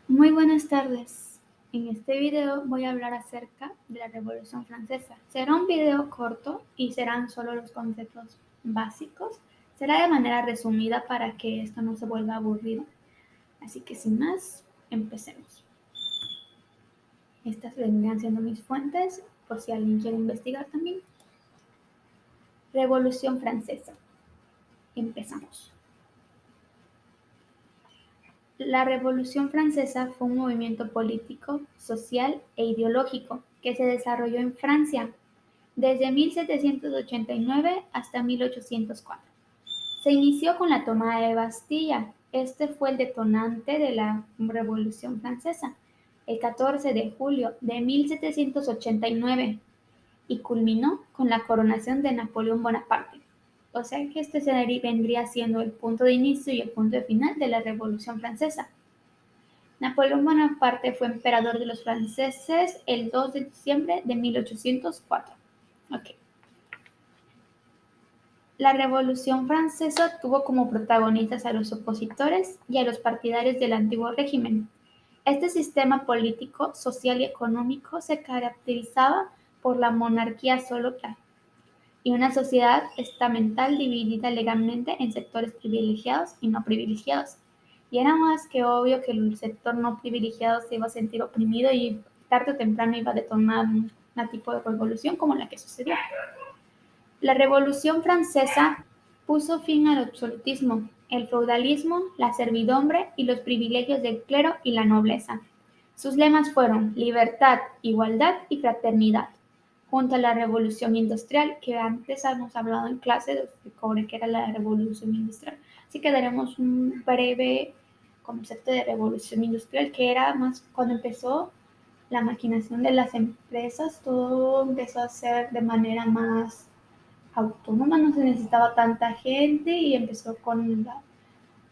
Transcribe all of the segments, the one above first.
Muy buenas tardes. En este video voy a hablar acerca de la Revolución Francesa. Será un video corto y serán solo los conceptos básicos. Será de manera resumida para que esto no se vuelva aburrido. Así que sin más, empecemos. Estas vendrían siendo mis fuentes por si alguien quiere investigar también. Revolución Francesa. Empezamos. La Revolución Francesa fue un movimiento político, social e ideológico que se desarrolló en Francia desde 1789 hasta 1804. Se inició con la toma de Bastilla. Este fue el detonante de la Revolución Francesa, el 14 de julio de 1789, y culminó con la coronación de Napoleón Bonaparte. O sea que este vendría siendo el punto de inicio y el punto de final de la Revolución Francesa. Napoleón Bonaparte fue emperador de los franceses el 2 de diciembre de 1804. Okay. La Revolución Francesa tuvo como protagonistas a los opositores y a los partidarios del antiguo régimen. Este sistema político, social y económico se caracterizaba por la monarquía absoluta y una sociedad estamental dividida legalmente en sectores privilegiados y no privilegiados. Y era más que obvio que el sector no privilegiado se iba a sentir oprimido y tarde o temprano iba a detonar un tipo de revolución como la que sucedió. La Revolución Francesa puso fin al absolutismo, el feudalismo, la servidumbre y los privilegios del clero y la nobleza. Sus lemas fueron libertad, igualdad y fraternidad, junto a la Revolución Industrial, que antes hemos hablado en clase sobre qué era la Revolución Industrial. Así que daremos un breve concepto de Revolución Industrial, que era más cuando empezó la maquinación de las empresas, todo empezó a ser de manera más autónoma, no se necesitaba tanta gente y empezó con las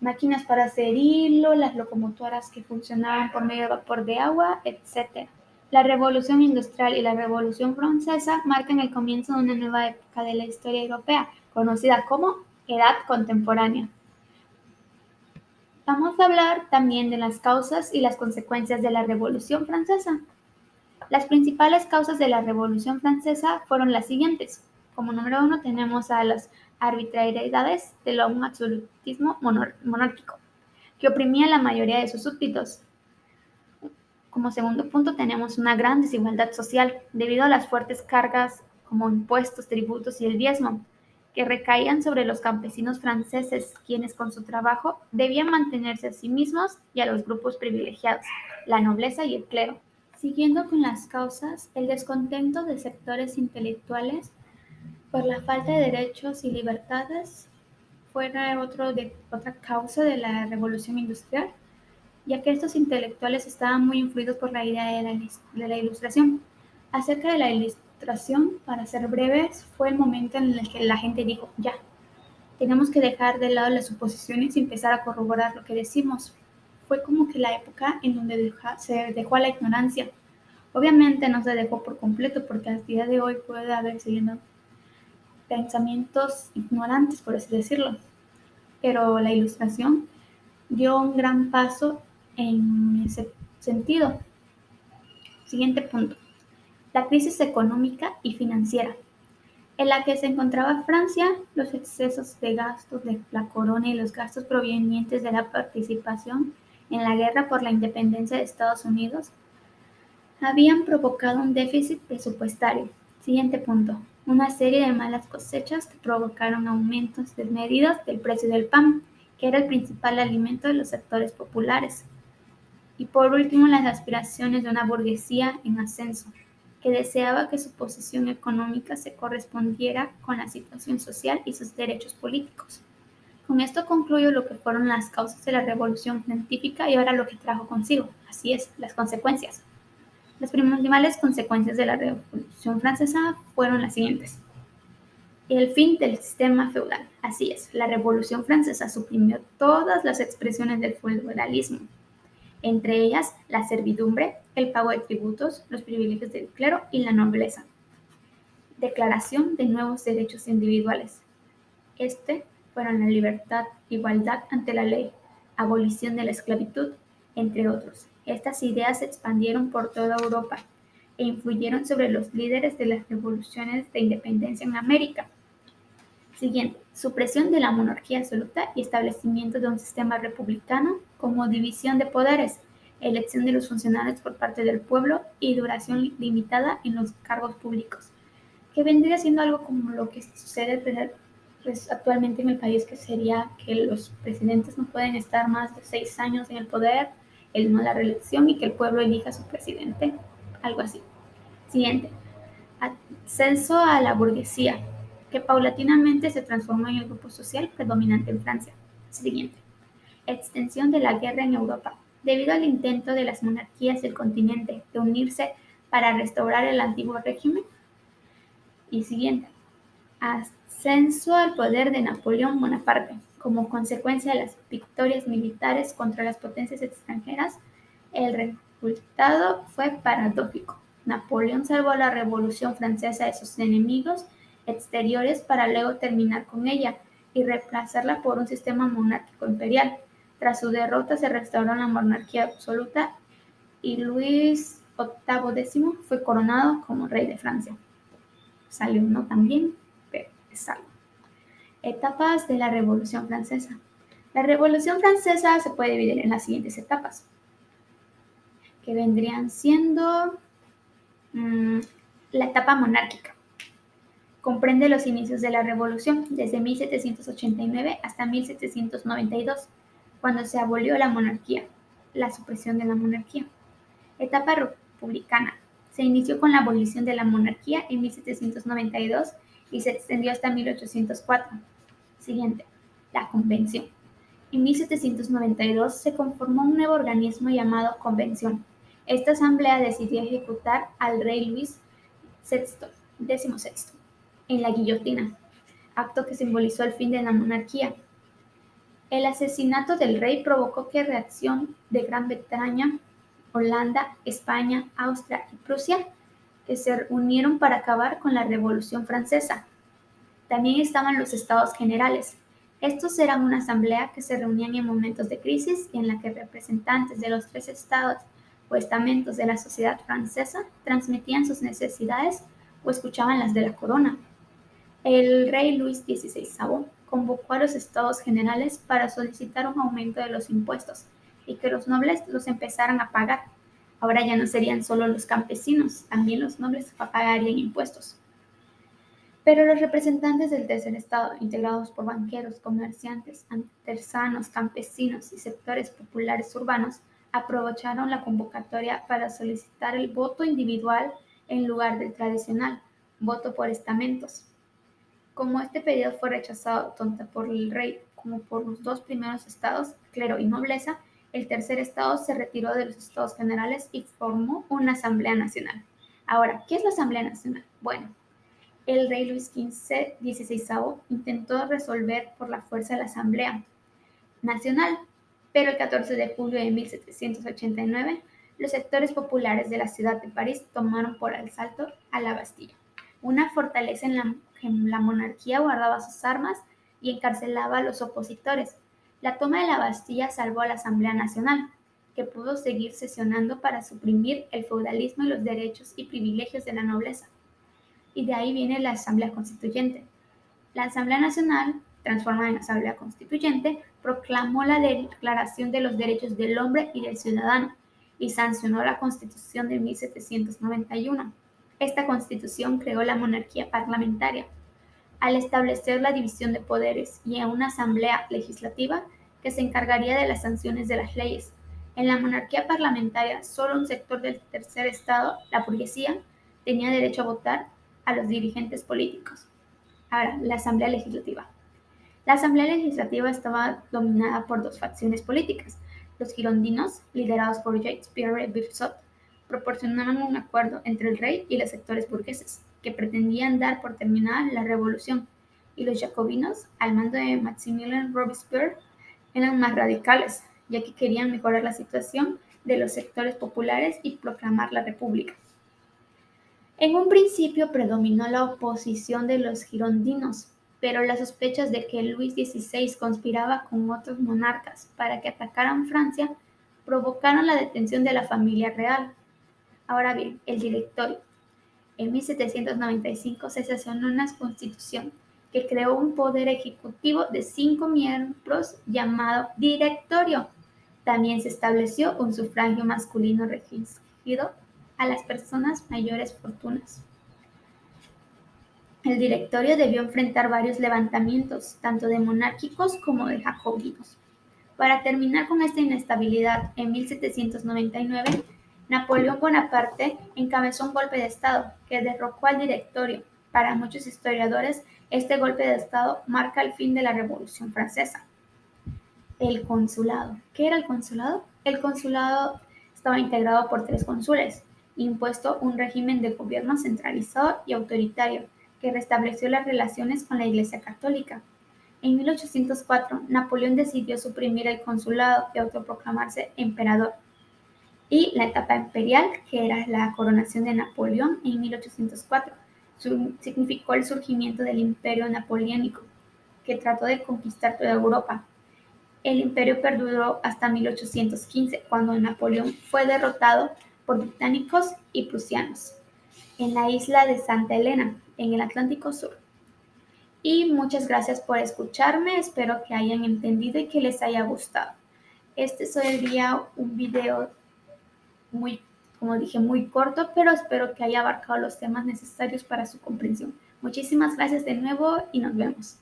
máquinas para hacer hilo, las locomotoras que funcionaban por medio de vapor de agua, etc. La Revolución Industrial y la Revolución Francesa marcan el comienzo de una nueva época de la historia europea, conocida como Edad Contemporánea. Vamos a hablar también de las causas y las consecuencias de la Revolución Francesa. Las principales causas de la Revolución Francesa fueron las siguientes. Como número 1 tenemos a las arbitrariedades de un absolutismo monárquico, que oprimía a la mayoría de sus súbditos. Como segundo punto tenemos una gran desigualdad social, debido a las fuertes cargas como impuestos, tributos y el diezmo, que recaían sobre los campesinos franceses, quienes con su trabajo debían mantenerse a sí mismos y a los grupos privilegiados, la nobleza y el clero. Siguiendo con las causas, el descontento de sectores intelectuales por la falta de derechos y libertades fue otra causa de la revolución industrial, ya que estos intelectuales estaban muy influidos por la idea de la ilustración. Acerca de la ilustración, para ser breves, fue el momento en el que la gente dijo, ya, tenemos que dejar de lado las suposiciones y empezar a corroborar lo que decimos. Fue como que la época en donde se dejó a la ignorancia. Obviamente no se dejó por completo porque al día de hoy puede haber siguiendo pensamientos ignorantes, por así decirlo. Pero la ilustración dio un gran paso en ese sentido. Siguiente punto. La crisis económica y financiera, en la que se encontraba Francia, los excesos de gastos de la corona y los gastos provenientes de la participación en la guerra por la independencia de Estados Unidos habían provocado un déficit presupuestario. Siguiente punto. Una serie de malas cosechas que provocaron aumentos desmedidos del precio del pan, que era el principal alimento de los sectores populares. Y por último, las aspiraciones de una burguesía en ascenso, que deseaba que su posición económica se correspondiera con la situación social y sus derechos políticos. Con esto concluyo lo que fueron las causas de la revolución científica y ahora lo que trajo consigo, así es, las consecuencias. Las principales consecuencias de la Revolución Francesa fueron las siguientes. El fin del sistema feudal. Así es, la Revolución Francesa suprimió todas las expresiones del feudalismo, entre ellas la servidumbre, el pago de tributos, los privilegios del clero y la nobleza. Declaración de nuevos derechos individuales. Fueron la libertad, igualdad ante la ley, abolición de la esclavitud, entre otros. Estas ideas se expandieron por toda Europa e influyeron sobre los líderes de las revoluciones de independencia en América. Siguiente, supresión de la monarquía absoluta y establecimiento de un sistema republicano como división de poderes, elección de los funcionarios por parte del pueblo y duración limitada en los cargos públicos, que vendría siendo algo como lo que sucede pues, actualmente en el país, que sería que los presidentes no pueden estar más de 6 años en el poder, el no la reelección y que el pueblo elija a su presidente, algo así. Siguiente, ascenso a la burguesía, que paulatinamente se transformó en el grupo social predominante en Francia. Siguiente, extensión de la guerra en Europa. Debido al intento de las monarquías del continente de unirse para restaurar el antiguo régimen. Y siguiente, ascenso al poder de Napoleón Bonaparte. Como consecuencia de las victorias militares contra las potencias extranjeras, el resultado fue paradójico. Napoleón salvó a la Revolución Francesa de sus enemigos exteriores para luego terminar con ella y reemplazarla por un sistema monárquico imperial. Tras su derrota se restauró la monarquía absoluta y Luis XVIII fue coronado como rey de Francia. Salió no tan bien, pero es algo. Etapas de la Revolución Francesa. La Revolución Francesa se puede dividir en las siguientes etapas, que vendrían siendo la etapa monárquica. Comprende los inicios de la Revolución, desde 1789 hasta 1792, cuando se abolió la monarquía, la supresión de la monarquía. Etapa republicana. Se inició con la abolición de la monarquía en 1792 y se extendió hasta 1804. Siguiente, la Convención. En 1792 se conformó un nuevo organismo llamado Convención. Esta asamblea decidió ejecutar al rey Luis XVI en la guillotina, acto que simbolizó el fin de la monarquía. El asesinato del rey provocó que reacción de Gran Bretaña, Holanda, España, Austria y Prusia, que se unieron para acabar con la Revolución Francesa. También estaban los Estados Generales. Estos eran una asamblea que se reunían en momentos de crisis y en la que representantes de los 3 estados o estamentos de la sociedad francesa transmitían sus necesidades o escuchaban las de la corona. El rey Luis XVI convocó a los Estados Generales para solicitar un aumento de los impuestos y que los nobles los empezaran a pagar. Ahora ya no serían solo los campesinos, también los nobles pagarían impuestos. Pero los representantes del tercer estado, integrados por banqueros, comerciantes, artesanos, campesinos y sectores populares urbanos, aprovecharon la convocatoria para solicitar el voto individual en lugar del tradicional voto por estamentos. Como este pedido fue rechazado tanto por el rey como por los 2 primeros estados, clero y nobleza, el tercer estado se retiró de los estados generales y formó una asamblea nacional. Ahora, ¿qué es la asamblea nacional? Bueno, el rey Luis XVI intentó resolver por la fuerza la asamblea nacional, pero el 14 de julio de 1789 los sectores populares de la ciudad de París tomaron por asalto a la Bastilla, una fortaleza en la monarquía guardaba sus armas y encarcelaba a los opositores. La toma de la Bastilla salvó a la Asamblea Nacional, que pudo seguir sesionando para suprimir el feudalismo y los derechos y privilegios de la nobleza. Y de ahí viene la Asamblea Constituyente. La Asamblea Nacional, transformada en Asamblea Constituyente, proclamó la Declaración de los Derechos del Hombre y del Ciudadano y sancionó la Constitución de 1791. Esta Constitución creó la monarquía parlamentaria, al establecer la división de poderes y a una asamblea legislativa que se encargaría de las sanciones de las leyes. En la monarquía parlamentaria, solo un sector del tercer estado, la burguesía, tenía derecho a votar a los dirigentes políticos. Ahora, la asamblea legislativa. La asamblea legislativa estaba dominada por 2 facciones políticas. Los girondinos, liderados por Jacques-Pierre Bicot, proporcionaban un acuerdo entre el rey y los sectores burgueses, que pretendían dar por terminada la revolución, y los jacobinos, al mando de Maximilien Robespierre, eran más radicales, ya que querían mejorar la situación de los sectores populares y proclamar la república. En un principio predominó la oposición de los girondinos, pero las sospechas de que Luis XVI conspiraba con otros monarcas para que atacaran Francia provocaron la detención de la familia real. Ahora bien, el directorio. En 1795 se sancionó una constitución que creó un poder ejecutivo de 5 miembros llamado directorio. También se estableció un sufragio masculino restringido a las personas mayores fortunas. El directorio debió enfrentar varios levantamientos, tanto de monárquicos como de jacobinos. Para terminar con esta inestabilidad, en 1799, Napoleón Bonaparte encabezó un golpe de Estado que derrocó al directorio. Para muchos historiadores, este golpe de Estado marca el fin de la Revolución Francesa. El consulado. ¿Qué era el consulado? El consulado estaba integrado por 3 cónsules, impuesto un régimen de gobierno centralizado y autoritario que restableció las relaciones con la Iglesia Católica. En 1804, Napoleón decidió suprimir el consulado y autoproclamarse emperador. Y la etapa imperial, que era la coronación de Napoleón en 1804, significó el surgimiento del Imperio Napoleónico, que trató de conquistar toda Europa. El imperio perduró hasta 1815, cuando Napoleón fue derrotado por británicos y prusianos en la isla de Santa Helena, en el Atlántico Sur. Y muchas gracias por escucharme, espero que hayan entendido y que les haya gustado. Este sería un video muy, como dije, muy corto, pero espero que haya abarcado los temas necesarios para su comprensión. Muchísimas gracias de nuevo y nos vemos.